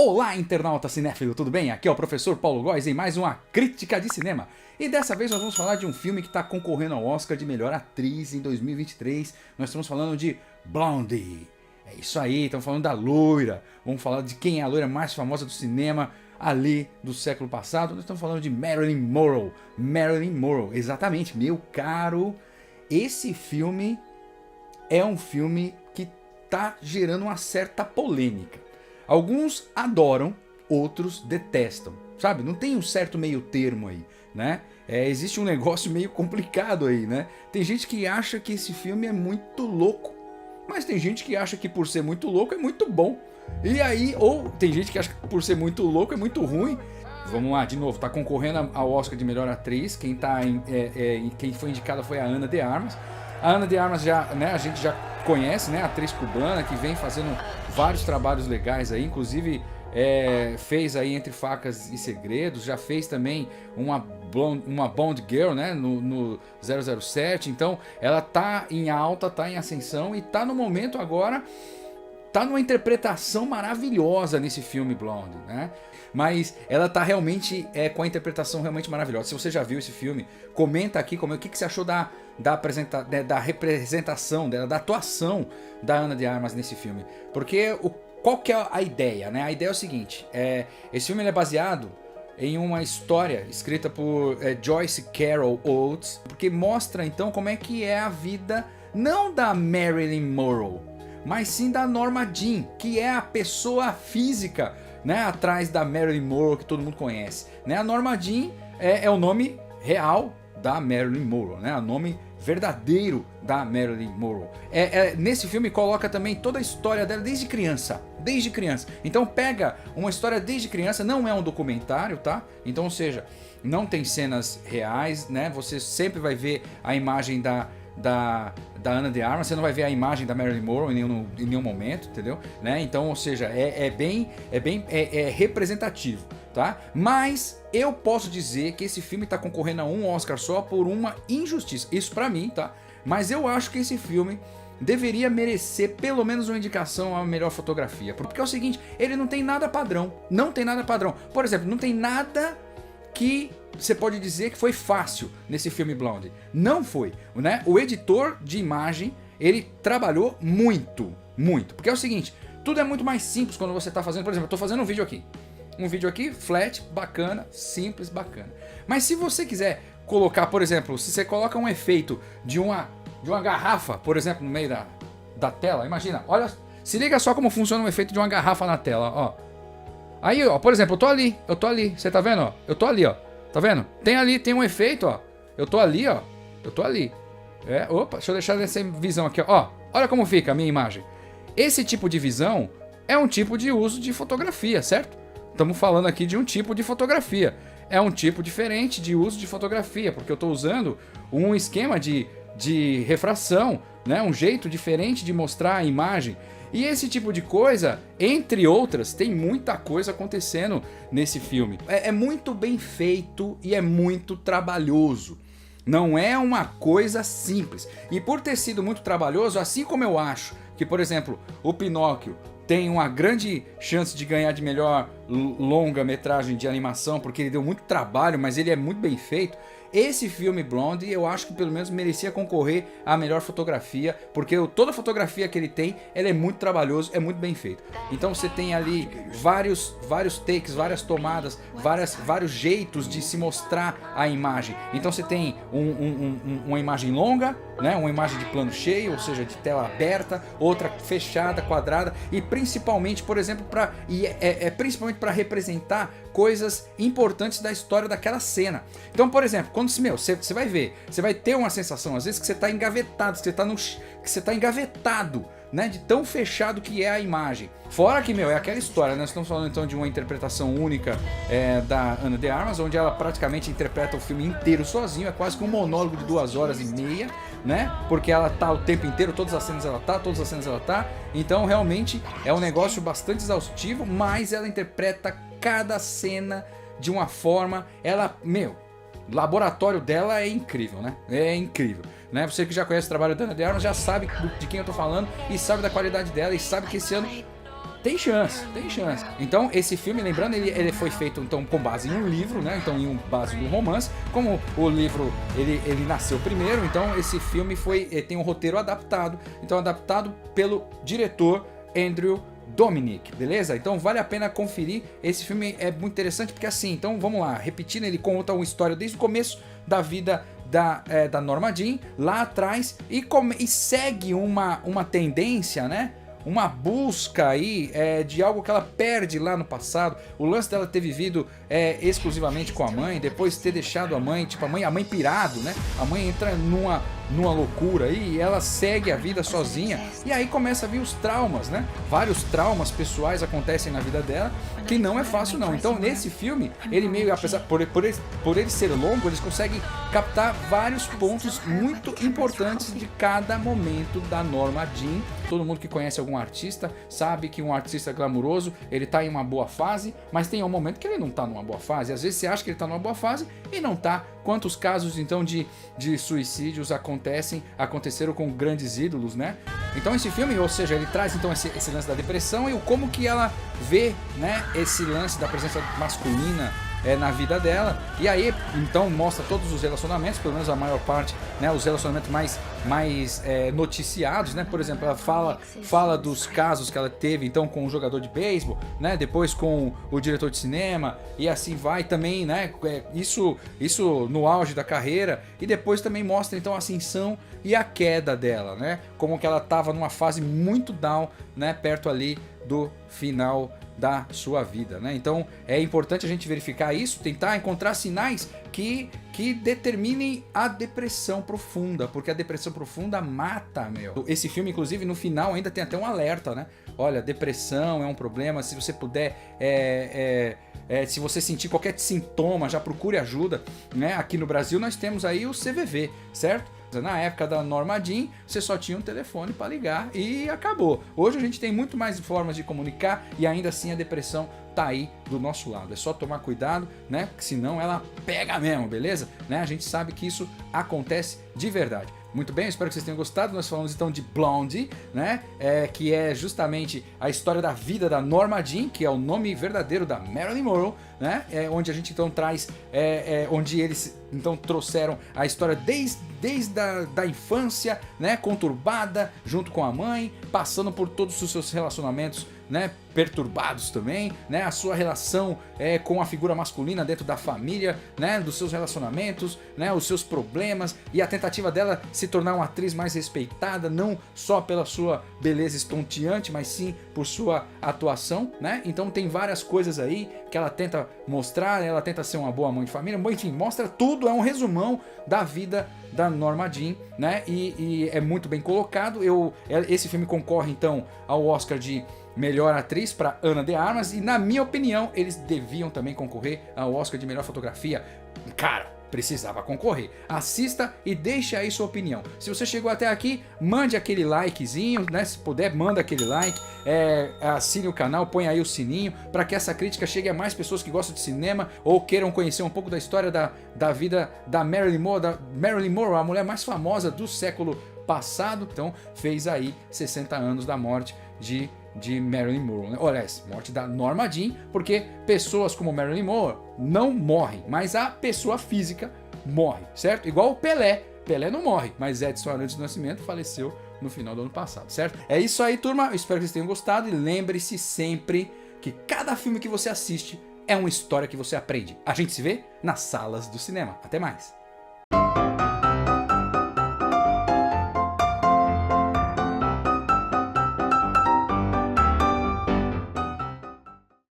Olá, internauta cinéfilo, tudo bem? Aqui é o professor Paulo Góes em mais uma crítica de cinema. E dessa vez nós vamos falar de um filme que está concorrendo ao Oscar de melhor atriz em 2023. Nós estamos falando de Blondie. É isso aí, estamos falando da loira. Vamos falar de quem é a loira mais famosa do cinema ali do século passado. Nós estamos falando de Marilyn Monroe. Marilyn Monroe, exatamente, meu caro. Esse filme é um filme que está gerando uma certa polêmica. Alguns adoram, outros detestam, sabe? Não tem um certo meio termo aí, né? Existe um negócio meio complicado aí, né? Tem gente que acha que esse filme é muito louco, mas tem gente que acha que por ser muito louco é muito bom. E aí, ou tem gente que acha que por ser muito louco é muito ruim. Vamos lá, de novo, tá concorrendo ao Oscar de melhor atriz. Quem foi indicada foi a Ana de Armas. A Ana de Armas já, né, a gente já conhece, né, atriz cubana que vem fazendo vários trabalhos legais aí, inclusive fez aí Entre Facas e Segredos, já fez também uma Bond Girl, né, no 007, então ela tá em alta, tá em ascensão e tá no momento agora, tá numa interpretação maravilhosa nesse filme Blonde, né? Mas ela tá realmente com a interpretação realmente maravilhosa. Se você já viu esse filme, comenta aqui o que você achou da representação dela, da atuação da Ana de Armas nesse filme. Porque qual que é a ideia, né? A ideia é o seguinte, esse filme ele é baseado em uma história escrita por Joyce Carol Oates, porque mostra então como é que é a vida não da Marilyn Monroe, mas sim da Norma Jean, que é a pessoa física, né, atrás da Marilyn Monroe que todo mundo conhece, né? A Norma Jean é o nome real da Marilyn Monroe, né? O nome verdadeiro da Marilyn Monroe. Nesse filme coloca também toda a história dela desde criança. Então pega uma história desde criança, não é um documentário, tá? Então, ou seja, não tem cenas reais, né? Você sempre vai ver a imagem da Ana de Armas, você não vai ver a imagem da Marilyn Monroe em nenhum momento, entendeu? Né? Então, ou seja, é bem representativo, tá? Mas eu posso dizer que esse filme está concorrendo a um Oscar só por uma injustiça, isso pra mim, tá? Mas eu acho que esse filme deveria merecer pelo menos uma indicação à melhor fotografia, porque é o seguinte, ele não tem nada padrão, por exemplo, não tem nada que você pode dizer que foi fácil nesse filme Blonde. Não foi, né? O editor de imagem, ele trabalhou muito, porque é o seguinte, tudo é muito mais simples quando você está fazendo, por exemplo, eu estou fazendo um vídeo aqui, flat, bacana, simples, bacana. Mas se você quiser colocar, por exemplo, se você coloca um efeito de uma garrafa, por exemplo, no meio da tela, imagina, olha, se liga só como funciona o efeito de uma garrafa na tela, ó. Aí, ó, por exemplo, eu tô ali, você tá vendo, ó? Eu tô ali, ó, tá vendo? Tem um efeito, ó, eu tô ali. Opa, deixa eu deixar essa visão aqui, ó, olha como fica a minha imagem. Esse tipo de visão é um tipo de uso de fotografia, certo? Estamos falando aqui de um tipo de fotografia. É um tipo diferente de uso de fotografia, porque eu tô usando um esquema de refração, né? Um jeito diferente de mostrar a imagem. E esse tipo de coisa, entre outras, tem muita coisa acontecendo nesse filme. É muito bem feito e é muito trabalhoso. Não é uma coisa simples. E por ter sido muito trabalhoso, assim como eu acho que, por exemplo, o Pinóquio tem uma grande chance de ganhar de melhor longa-metragem de animação, porque ele deu muito trabalho, mas ele é muito bem feito. Esse filme Blonde, eu acho que pelo menos merecia concorrer à melhor fotografia, porque toda a fotografia que ele tem, ela é muito trabalhoso, é muito bem feito. Então você tem ali vários takes, várias tomadas, vários jeitos de se mostrar a imagem. Então você tem uma imagem longa, né, uma imagem de plano cheio, ou seja, de tela aberta, outra fechada, quadrada, e principalmente, por exemplo, principalmente para representar coisas importantes da história daquela cena. Então, por exemplo, quando você vai ver, você vai ter uma sensação às vezes que você está engavetado, que você está engavetado, né, de tão fechado que é a imagem. Fora que, é aquela história, né? Nós estamos falando então de uma interpretação única da Ana de Armas, onde ela praticamente interpreta o filme inteiro sozinho, é quase que um monólogo de 2h30, né? Porque ela tá o tempo inteiro, todas as cenas ela tá, então realmente é um negócio bastante exaustivo, mas ela interpreta cada cena de uma forma, o laboratório dela é incrível, né? É incrível, né? Você que já conhece o trabalho da Ana de Armas já sabe de quem eu tô falando e sabe da qualidade dela e sabe que esse ano Tem chance, tem chance. Então, esse filme, lembrando, ele foi feito então com base em um livro, né? Então, em base de um romance. Como o livro, ele nasceu primeiro, então esse filme tem um roteiro adaptado. Então, adaptado pelo diretor Andrew Dominik, beleza? Então, vale a pena conferir. Esse filme é muito interessante porque assim, então, vamos lá. Repetindo, ele conta uma história desde o começo da vida da Norma Jean, lá atrás, e segue uma tendência, né? Uma busca aí de algo que ela perde lá no passado. O lance dela ter vivido exclusivamente com a mãe, depois ter deixado a mãe, tipo a mãe pirado, né? A mãe entra numa loucura aí e ela segue a vida sozinha. E aí começa a vir os traumas, né? Vários traumas pessoais acontecem na vida dela, que não é fácil não. Então nesse filme, ele meio, apesar por ele ser longo, eles conseguem captar vários pontos muito importantes de cada momento da Norma Jean. Todo mundo que conhece algum artista sabe que um artista glamuroso, ele tá em uma boa fase, mas tem um momento que ele não tá numa boa fase. Às vezes você acha que ele tá numa boa fase e não tá. Quantos casos então de suicídios aconteceram com grandes ídolos, né? Então esse filme, ou seja, ele traz então esse lance da depressão e como que ela vê, né, esse lance da presença masculina na vida dela. E aí então mostra todos os relacionamentos, pelo menos a maior parte, né, os relacionamentos mais noticiados, né? Por exemplo, ela fala dos casos que ela teve então com o jogador de beisebol, né? Depois com o diretor de cinema e assim vai também, né? Isso no auge da carreira, e depois também mostra então a ascensão e a queda dela, né? Como que ela estava numa fase muito down, né? Perto ali do final da sua vida, né? Então é importante a gente verificar isso, tentar encontrar sinais que determinem a depressão profunda, porque a depressão profunda mata, meu. Esse filme, inclusive, no final ainda tem até um alerta, né? Olha, depressão é um problema, se você puder, se você sentir qualquer sintoma, já procure ajuda, né? Aqui no Brasil nós temos aí o CVV, certo? Na época da Norma Jean, você só tinha um telefone para ligar e acabou. Hoje a gente tem muito mais formas de comunicar e ainda assim a depressão tá aí do nosso lado. É só tomar cuidado, né? Porque senão ela pega mesmo, beleza? Né? A gente sabe que isso acontece de verdade. Muito bem, espero que vocês tenham gostado. Nós falamos então de Blonde, né? Que é justamente a história da vida da Norma Jean, que é o nome verdadeiro da Marilyn Monroe, né? Onde a gente então traz, onde eles então trouxeram a história desde da infância, né? Conturbada, junto com a mãe, passando por todos os seus relacionamentos, né, perturbados também, né, a sua relação com a figura masculina dentro da família, né, dos seus relacionamentos, né, os seus problemas e a tentativa dela se tornar uma atriz mais respeitada, não só pela sua beleza estonteante, mas sim por sua atuação, né? Então tem várias coisas aí que ela tenta mostrar, ela tenta ser uma boa mãe de família, enfim, mostra tudo, é um resumão da vida da Norma Jean, né? E é muito bem colocado. Esse filme concorre então ao Oscar de melhor atriz para Ana de Armas e, na minha opinião, eles deviam também concorrer ao Oscar de melhor fotografia. Cara, precisava concorrer. Assista e deixe aí sua opinião. Se você chegou até aqui, mande aquele likezinho, né? Se puder, manda aquele like, assine o canal, põe aí o sininho para que essa crítica chegue a mais pessoas que gostam de cinema ou queiram conhecer um pouco da história da vida da Marilyn Monroe, a mulher mais famosa do século passado. Então, fez aí 60 anos da morte de Marilyn Monroe, né? Olha, morte da Norma Jean, porque pessoas como Marilyn Monroe não morrem, mas a pessoa física morre, certo? Igual o Pelé não morre, mas Edson Arantes do Nascimento faleceu no final do ano passado, certo? É isso aí, turma, eu espero que vocês tenham gostado e lembre-se sempre que cada filme que você assiste é uma história que você aprende. A gente se vê nas salas do cinema. Até mais!